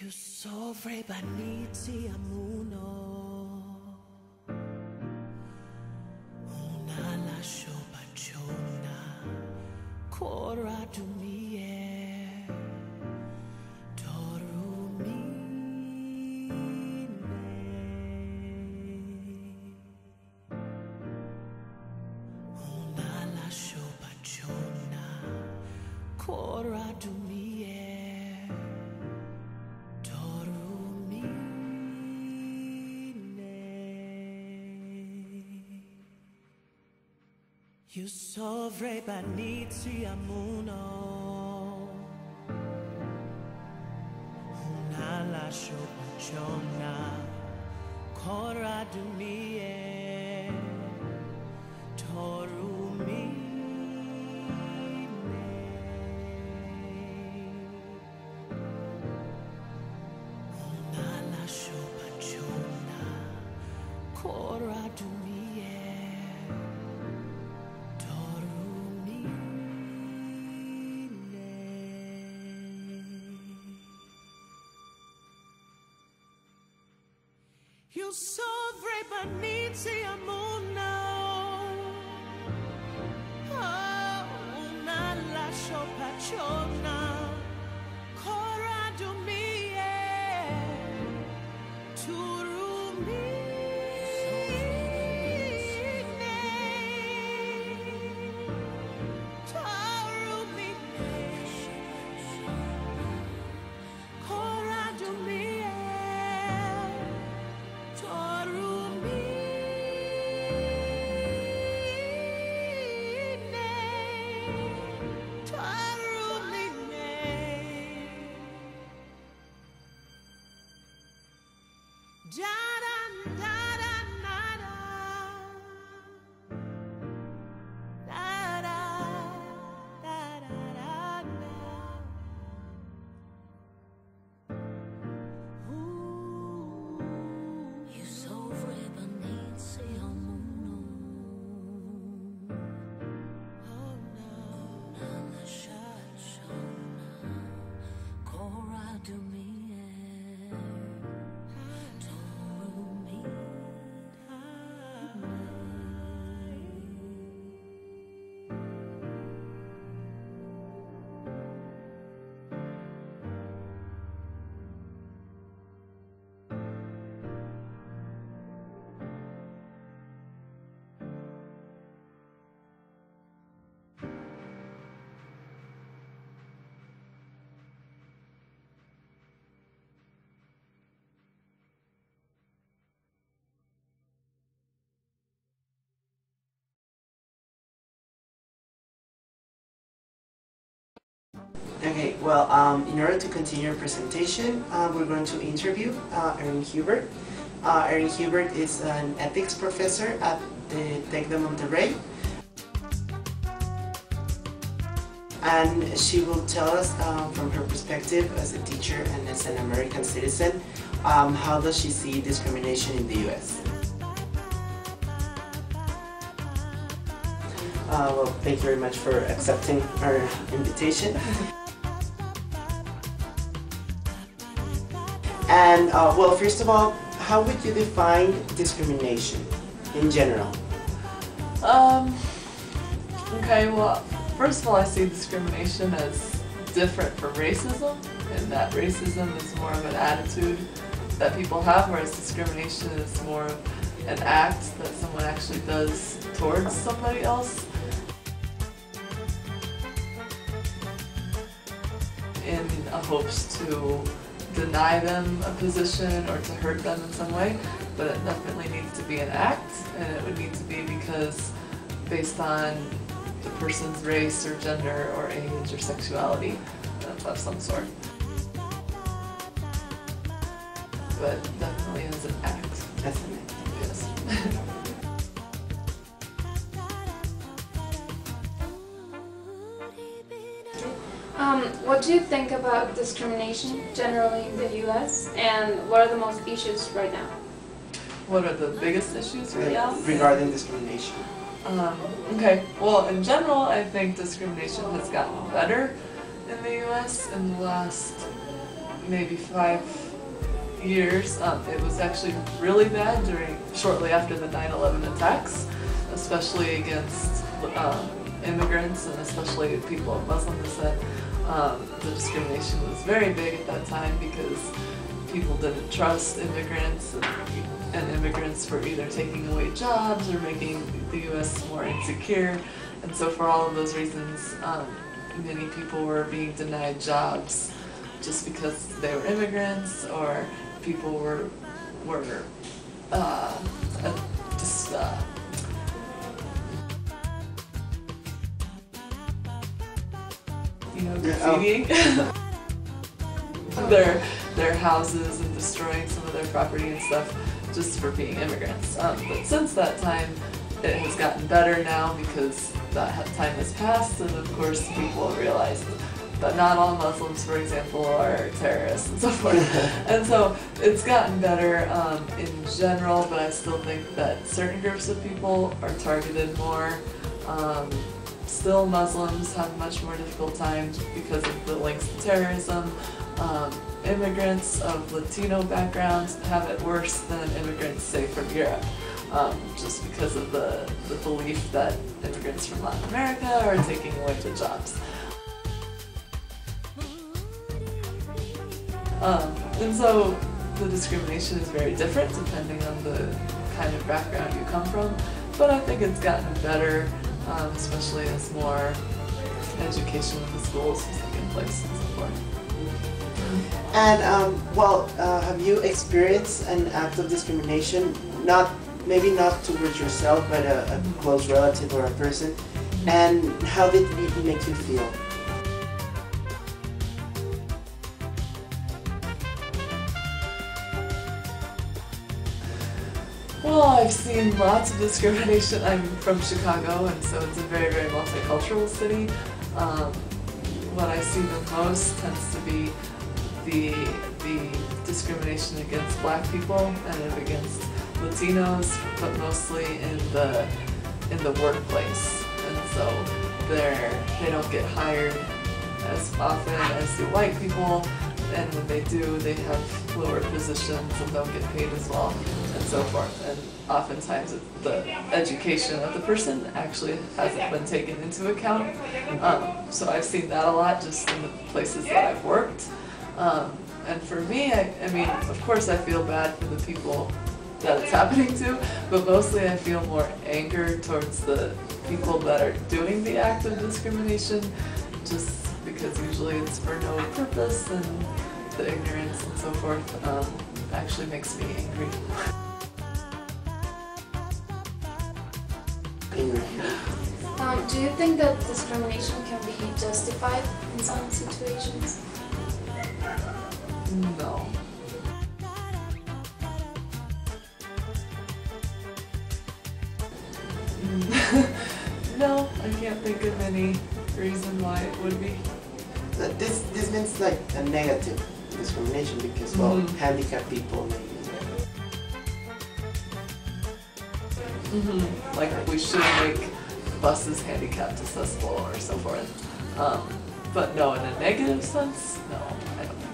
You sovrebaniti amuno una lascio paciona cora dumie dorumine una lascio paciona cora dumie You sovrebaniti amuno una lascio paciona cora dumie torumine una lascio paciona cora dumie You sovrebaniti amuno una lascio paciona cora dumie Okay, well, in order to continue our presentation, we're going to interview Erin Hubert. Erin Hubert is an ethics professor at the Tec de Monterrey. And she will tell us from her perspective as a teacher and as an American citizen, how does she see discrimination in the U.S.? Well, thank you very much for accepting our invitation. And, well, first of all, how would you define discrimination in general? Okay, well, first of all, I see discrimination as different from racism, and that racism is more of an attitude that people have, whereas discrimination is more of an act that someone actually does towards somebody else in hopes to deny them a position or to hurt them in some way, but it definitely needs to be an act, and it would need to be because based on the person's race or gender or age or sexuality of some sort. But definitely as an act. As an act. Yes. What do you think about discrimination generally in the U.S. and what are the most issues right now? What are the biggest issues right now? Regarding discrimination. Okay, well in general I think discrimination has gotten better in the U.S. in the last maybe 5 years. It was actually really bad shortly after the 9/11 attacks, especially against immigrants and especially people of Muslim descent. The discrimination was very big at that time because people didn't trust immigrants, and immigrants were either taking away jobs or making the U.S. more insecure. And so for all of those reasons, many people were being denied jobs just because they were immigrants, or people were graffitiing their houses and destroying some of their property and stuff just for being immigrants. But since that time, it has gotten better now because that time has passed, and of course people have realized that not all Muslims, for example, are terrorists and so forth. And so it's gotten better in general, but I still think that certain groups of people are targeted more. Still, Muslims have a much more difficult time because of the links to terrorism. Immigrants of Latino backgrounds have it worse than immigrants, say, from Europe, just because of the belief that immigrants from Latin America are taking away the jobs. And so the discrimination is very different depending on the kind of background you come from, but I think it's gotten better, especially as more education in the schools is taking place and so forth. And have you experienced an act of discrimination, maybe not towards yourself, but a close relative or a person, and how did it make you feel? Well, I've seen lots of discrimination. I'm from Chicago, and so it's a very, very multicultural city. What I see the most tends to be the discrimination against Black people and against Latinos, but mostly in the workplace. And so they don't get hired as often as do white people, and when they do, they have lower positions and don't get paid as well, and so forth. And oftentimes the education of the person actually hasn't been taken into account. So I've seen that a lot just in the places that I've worked. And for me, I mean, of course I feel bad for the people that it's happening to, but mostly I feel more anger towards the people that are doing the act of discrimination, just because usually it's for no purpose, and the ignorance and so forth actually makes me angry. Do you think that discrimination can be justified in some situations? No. No, I can't think of any reason why it would be. This means like a negative discrimination because, well, handicapped people maybe. Like we should make buses handicapped accessible or so forth. But no, in a negative sense, no, I don't think